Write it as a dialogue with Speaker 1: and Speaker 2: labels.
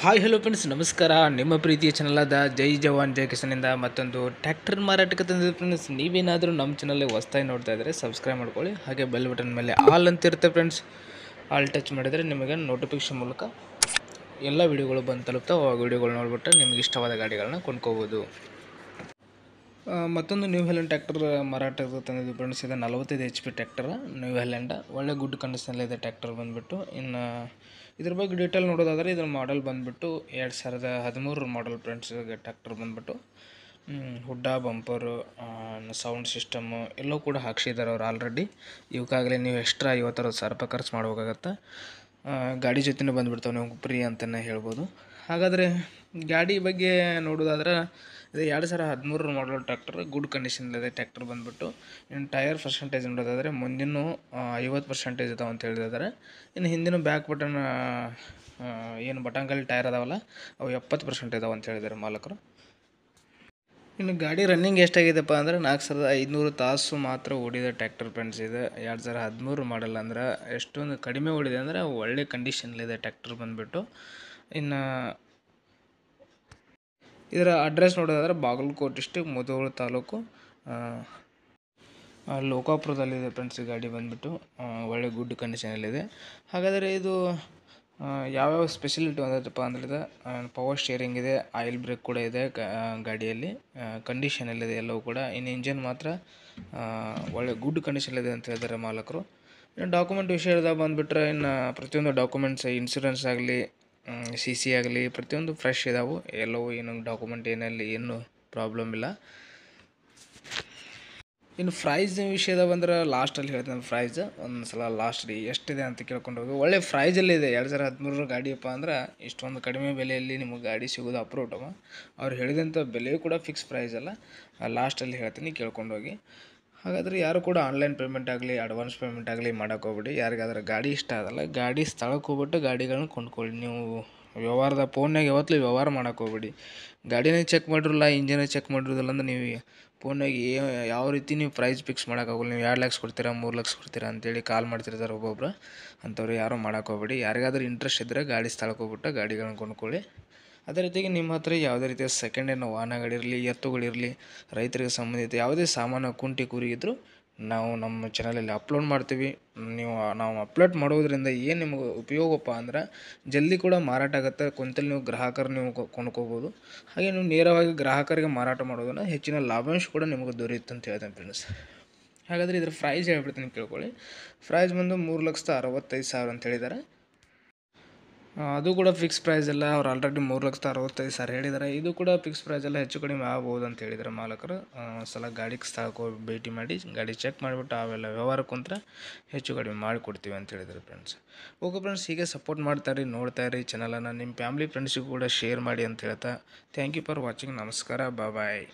Speaker 1: Hi hello friends, ನಮಸ್ಕಾರ. ನಿಮ್ಮ ಪ್ರೀತಿಯ ಚಾನಲಾದ ಜೈ ಜವಾನ್ ಜೈ ಕಿಸನಿಂದ ಮತ್ತೊಂದು ಟ್ರ್ಯಾಕ್ಟರ್ ಮಾರಾಟಕ್ಕೆ ತಂದಿದೆ ಫ್ರೆಂಡ್ಸ್. ನೀವೇನಾದರೂ ನಮ್ಮ ಚಾನಲ್ಗೆ ಹೊಸ್ದಾಗಿ ನೋಡ್ತಾ ಇದ್ದರೆ ಸಬ್ಸ್ಕ್ರೈಬ್ ಮಾಡ್ಕೊಳ್ಳಿ. ಹಾಗೆ ಬೆಲ್ ಬಟನ್ ಮೇಲೆ ಆಲ್ ಅಂತ ಇರುತ್ತೆ ಫ್ರೆಂಡ್ಸ್. ಆಲ್ ಟಚ್ ಮಾಡಿದರೆ ನಿಮಗೆ ನೋಟಿಫಿಕೇಶನ್ ಮೂಲಕ ಎಲ್ಲ ವೀಡಿಯೋಗಳು ಬಂದು ತಲುಪ್ತಾವೆ. ಆ ವೀಡಿಯೋಗಳು ನೋಡಿಬಿಟ್ಟು ನಿಮಗೆ ಇಷ್ಟವಾದ ಗಾಡಿಗಳನ್ನ ಕೊಂಡ್ಕೋಬೋದು. ಮತ್ತೊಂದು ನ್ಯೂ ಹ್ಯಾಲೆಂಡ್ ಟ್ರ್ಯಾಕ್ಟರ್ ಮಾರಾಟಕ್ಕೆ ತಂದಿದ್ದು ಫ್ರೆಂಡ್ಸ್. ಇದು 45 HP ಟ್ರ್ಯಾಕ್ಟರ್ ನ್ಯೂ ಹ್ಯಾಲೆಂಡ್. ಒಳ್ಳೆ ಗುಡ್ ಕಂಡೀಷನಲ್ಲಿದೆ ಟ್ರ್ಯಾಕ್ಟರ್ ಬಂದುಬಿಟ್ಟು. ಇನ್ನು ಇದ್ರ ಬಗ್ಗೆ ಡೀಟೇಲ್ ನೋಡೋದಾದರೆ ಇದ್ರ ಮಾಡೆಲ್ ಬಂದುಬಿಟ್ಟು 2013 ಮಾಡೆಲ್ ಫ್ರೆಂಡ್ಸ್. ಟ್ರ್ಯಾಕ್ಟರ್ ಬಂದುಬಿಟ್ಟು ಹುಡ್ಡ, ಬಂಪರು, ಸೌಂಡ್ ಸಿಸ್ಟಮ್ಮು ಎಲ್ಲವೂ ಕೂಡ ಹಾಕ್ಸಿದ್ದಾರೆ ಅವ್ರು ಆಲ್ರೆಡಿ. ಇವಕ್ಕಾಗಲೇ ನೀವು ಎಕ್ಸ್ಟ್ರಾ 50,000 ರೂಪಾಯಿ ಖರ್ಚು ಮಾಡ್ಬೇಕಾಗತ್ತೆ. ಗಾಡಿ ಜೊತೆನೇ ಬಂದುಬಿಡ್ತಾವೆ, ನೀವು ಫ್ರೀ ಅಂತಲೇ ಹೇಳ್ಬೋದು. ಹಾಗಾದರೆ ಗಾಡಿ ಬಗ್ಗೆ ನೋಡೋದಾದ್ರೆ ಇದು 2013 ಮಾಡಲ್ ಟ್ರ್ಯಾಕ್ಟರ್. ಗುಡ್ ಕಂಡೀಷನಲ್ಲಿದೆ ಟ್ರ್ಯಾಕ್ಟರ್ ಬಂದುಬಿಟ್ಟು. ಇನ್ನು ಟೈರ್ ಪರ್ಸೆಂಟೇಜ್ ನೋಡೋದಾದರೆ ಮುಂದಿನ 50% ಇದಾವೆ ಅಂತ ಹೇಳಿದ್ದಾರೆ. ಇನ್ನು ಹಿಂದಿನ ಬ್ಯಾಕ್ ಬಟನ್ ಏನು ಬಟನ್ಗಳು ಟೈರ್ ಅದಾವಲ್ಲ ಅವು 70% ಇದಾವೆ ಅಂತ ಹೇಳಿದ್ದಾರೆ ಮಾಲಕರು. ಇನ್ನು ಗಾಡಿ ರನ್ನಿಂಗ್ ಎಷ್ಟಾಗಿದೆಪ್ಪ ಅಂದರೆ 4500 ತಾಸು ಮಾತ್ರ ಓಡಿದೆ ಟ್ರ್ಯಾಕ್ಟರ್ ಫ್ರೆಂಡ್ಸ್. ಇದು 2013 ಮಾಡಲ್ ಅಂದ್ರೆ ಎಷ್ಟೊಂದು ಕಡಿಮೆ ಓಡಿದೆ ಅಂದರೆ ಒಳ್ಳೆ ಕಂಡೀಷನಲ್ಲಿದೆ ಟ್ರ್ಯಾಕ್ಟರ್ ಬಂದುಬಿಟ್ಟು. ಇನ್ನು ಇದರ ಅಡ್ರೆಸ್ ನೋಡೋದಾದರೆ ಬಾಗಲಕೋಟೆ ಡಿಸ್ಟಿಕ್, ಮುಧೋಳ ತಾಲೂಕು, ಲೋಕಾಪುರದಲ್ಲಿದೆ ಫ್ರೆಂಡ್ಸ್. ಗಾಡಿ ಬಂದುಬಿಟ್ಟು ಒಳ್ಳೆ ಗುಡ್ ಕಂಡೀಷನಲ್ಲಿದೆ. ಹಾಗಾದರೆ ಇದು ಯಾವ್ಯಾವ ಸ್ಪೆಷಲಿಟಿ ಒಂದೈತಪ್ಪ ಅಂದರೆ ಇದು ಪವರ್ ಸ್ಟೇರಿಂಗ್ ಇದೆ, ಆಯಿಲ್ ಬ್ರೇಕ್ ಕೂಡ ಇದೆ ಗಾಡಿಯಲ್ಲಿ. ಕಂಡೀಷನಲ್ಲಿದೆ ಎಲ್ಲವೂ ಕೂಡ. ಇನ್ನು ಇಂಜನ್ ಮಾತ್ರ ಒಳ್ಳೆ ಗುಡ್ ಕಂಡೀಷನಲ್ಲಿದೆ ಅಂತ ಹೇಳಿದ್ದಾರೆ ಮಾಲಕರು. ಇನ್ನು ಡಾಕ್ಯುಮೆಂಟ್ ವಿಷಯದಾಗ ಬಂದುಬಿಟ್ರೆ ಇನ್ನು ಪ್ರತಿಯೊಂದು ಡಾಕ್ಯುಮೆಂಟ್ಸ್, ಇನ್ಸೂರೆನ್ಸ್ ಆಗಲಿ, CC ಆಗಲಿ ಪ್ರತಿಯೊಂದು ಫ್ರೆಶ್ ಇದಾವೆ. ಎಲ್ಲವೂ ಏನು ಡಾಕ್ಯುಮೆಂಟ್ ಏನು ಪ್ರಾಬ್ಲಮ್ ಇಲ್ಲ. ಇನ್ನು ಪ್ರೈಸ್ ವಿಷಯದಾಗ ಬಂದ್ರೆ ಲಾಸ್ಟಲ್ಲಿ ಹೇಳ್ತೀನಿ. ಪ್ರೈಸ್ ಒಂದು ಸಲ ಲಾಸ್ಟ್ ರೀ ಎಷ್ಟಿದೆ ಅಂತ ಕೇಳ್ಕೊಂಡು ಹೋಗಿ. ಒಳ್ಳೆ ಪ್ರೈಸಲ್ಲಿದೆ. 2013 ಗಾಡಿಯಪ್ಪ ಅಂದ್ರೆ ಇಷ್ಟೊಂದು ಕಡಿಮೆ ಬೆಲೆಯಲ್ಲಿ ನಿಮಗೆ ಗಾಡಿ ಸಿಗೋದು ಅಪ್ರೂಪ. ಅವ್ರು ಹೇಳಿದಂಥ ಬೆಲೆಯೂ ಕೂಡ ಫಿಕ್ಸ್ ಪ್ರೈಸ್ ಅಲ್ಲ. ಲಾಸ್ಟಲ್ಲಿ ಹೇಳ್ತೀನಿ, ಕೇಳ್ಕೊಂಡು ಹೋಗಿ. ಹಾಗಾದರೆ ಯಾರು ಕೂಡ ಆನ್ಲೈನ್ ಪೇಮೆಂಟ್ ಆಗಲಿ, ಅಡ್ವಾನ್ಸ್ ಪೇಮೆಂಟ್ ಆಗಲಿ ಮಾಡೋಕೆ ಹೋಗ್ಬೇಡಿ. ಯಾರಿಗಾದ್ರೆ ಗಾಡಿ ಇಷ್ಟ ಆದಲ್ಲ ಗಾಡಿ ಸ್ಥಳಕ್ಕೆ ಹೋಗ್ಬಿಟ್ಟು ಗಾಡಿಗಳನ್ನ ಕೊಂಡ್ಕೊಳ್ಳಿ. ನೀವು ವ್ಯವಹಾರದ ಫೋನ್ನಾಗ ಯಾವತ್ತೂ ವ್ಯವಹಾರ ಮಾಡೋಕೆ ಹೋಗ್ಬೇಡಿ. ಗಾಡಿನೇ ಚೆಕ್ ಮಾಡಿರಲ್ಲ, ಇಂಜನೇ ಚೆಕ್ ಮಾಡಿರೋದಿಲ್ಲ ಅಂದ್ರೆ ನೀವು ಫೋನ್ನಾಗ ಯಾವ ರೀತಿ ನೀವು ಪ್ರೈಸ್ ಫಿಕ್ಸ್ ಮಾಡೋಕ್ಕಾಗಲ್ಲ. ನೀವು 2 ಲಕ್ಷ ಕೊಡ್ತೀರಾ, 3 ಲಕ್ಷ ಕೊಡ್ತೀರಾ ಅಂತೇಳಿ ಕಾಲ್ ಮಾಡ್ತಿರ್ತಾರೆ ಒಬ್ಬೊಬ್ರು. ಅಂಥವ್ರು ಯಾರೂ ಮಾಡೋಕೆ ಹೋಗ್ಬೇಡಿ. ಯಾರಿಗಾದ್ರೂ ಇಂಟ್ರೆಸ್ಟ್ ಇದ್ದರೆ ಗಾಡಿ ಸ್ಥಳಕ್ಕೆ ಹೋಗ್ಬಿಟ್ಟು ಗಾಡಿಗಳನ್ನ ಕೊಂಡ್ಕೊಳ್ಳಿ. ಅದೇ ರೀತಿಯಾಗಿ ನಿಮ್ಮ ಹತ್ರ ಯಾವುದೇ ರೀತಿಯ ಸೆಕೆಂಡ್ ಹ್ಯಾಂಡ್ ವಾಹನಗಳಿರಲಿ, ಎತ್ತುಗಳಿರಲಿ, ರೈತರಿಗೆ ಸಂಬಂಧಿತ ಯಾವುದೇ ಸಾಮಾನು ಕುಂಟಿ ಕೂರಿಗಿದ್ರೂ ನಾವು ನಮ್ಮ ಚಾನಲಲ್ಲಿ ಅಪ್ಲೋಡ್ ಮಾಡ್ತೀವಿ. ನಾವು ಅಪ್ಲೋಡ್ ಮಾಡೋದ್ರಿಂದ ಏನು ನಿಮಗೆ ಉಪಯೋಗಪ್ಪ ಅಂದ್ರೆ ಜಲ್ದಿ ಕೂಡ ಮಾರಾಟ ಆಗುತ್ತೆ. ಕುಂತಲ್ಲಿ ನೀವು ಗ್ರಾಹಕರು ನೀವು ಕೊಂಡ್ಕೋಬೋದು. ಹಾಗೆ ನೀವು ನೇರವಾಗಿ ಗ್ರಾಹಕರಿಗೆ ಮಾರಾಟ ಮಾಡೋದನ್ನು ಹೆಚ್ಚಿನ ಲಾಭಾಂಶ ಕೂಡ ನಿಮಗೆ ದೊರೆಯುತ್ತೆ ಅಂತ ಹೇಳ್ತೇನೆ ಫ್ರೆಂಡ್ಸ್. ಹಾಗಾದರೆ ಇದ್ರ ಪ್ರೈಸ್ ಹೇಳ್ಬಿಡ್ತೀನಿ, ಕೇಳ್ಕೊಳ್ಳಿ. ಪ್ರೈಸ್ ಬಂದು 3,65,000 ಅಂತ ಹೇಳಿದ್ದಾರೆ. ಅದು ಕೂಡ ಫಿಕ್ಸ್ ಪ್ರೈಸ್ ಎಲ್ಲ. ಅವ್ರು ಆಲ್ರೆಡಿ 3,65,000 ಹೇಳಿದ್ದಾರೆ. ಇದು ಕೂಡ ಫಿಕ್ಸ್ ಪ್ರೈಸ್ ಎಲ್ಲ, ಹೆಚ್ಚು ಕಡಿಮೆ ಆಗ್ಬೋದು ಅಂತ ಹೇಳಿದ್ದಾರೆ ಮಾಲಕರು. ಸಲ ಗಾಡಿ ಸ್ಥಳಕ್ಕೆ ಹೋಗಿ ಭೇಟಿ ಮಾಡಿ ಗಾಡಿ ಚೆಕ್ ಮಾಡಿಬಿಟ್ಟು ಅವೆಲ್ಲ ವ್ಯವಹಾರಕ್ಕೆ ಕುಂತ್ರೆ ಹೆಚ್ಚು ಕಡಿಮೆ ಮಾಡಿಕೊಡ್ತೀವಿ ಅಂತ ಹೇಳಿದ್ದಾರೆ ಫ್ರೆಂಡ್ಸ್. ಓಕೆ ಫ್ರೆಂಡ್ಸ್, ಹೀಗೆ ಸಪೋರ್ಟ್ ಮಾಡ್ತಾಯಿರಿ, ನೋಡ್ತಾಯಿರಿ ಚಾನಲನ್ನು. ನಿಮ್ಮ ಫ್ಯಾಮಿಲಿ ಫ್ರೆಂಡ್ಸಿಗೂ ಕೂಡ ಶೇರ್ ಮಾಡಿ ಅಂತ ಹೇಳ್ತಾ ಥ್ಯಾಂಕ್ ಯು ಫಾರ್ ವಾಚಿಂಗ್. ನಮಸ್ಕಾರ, ಬಾಯ್.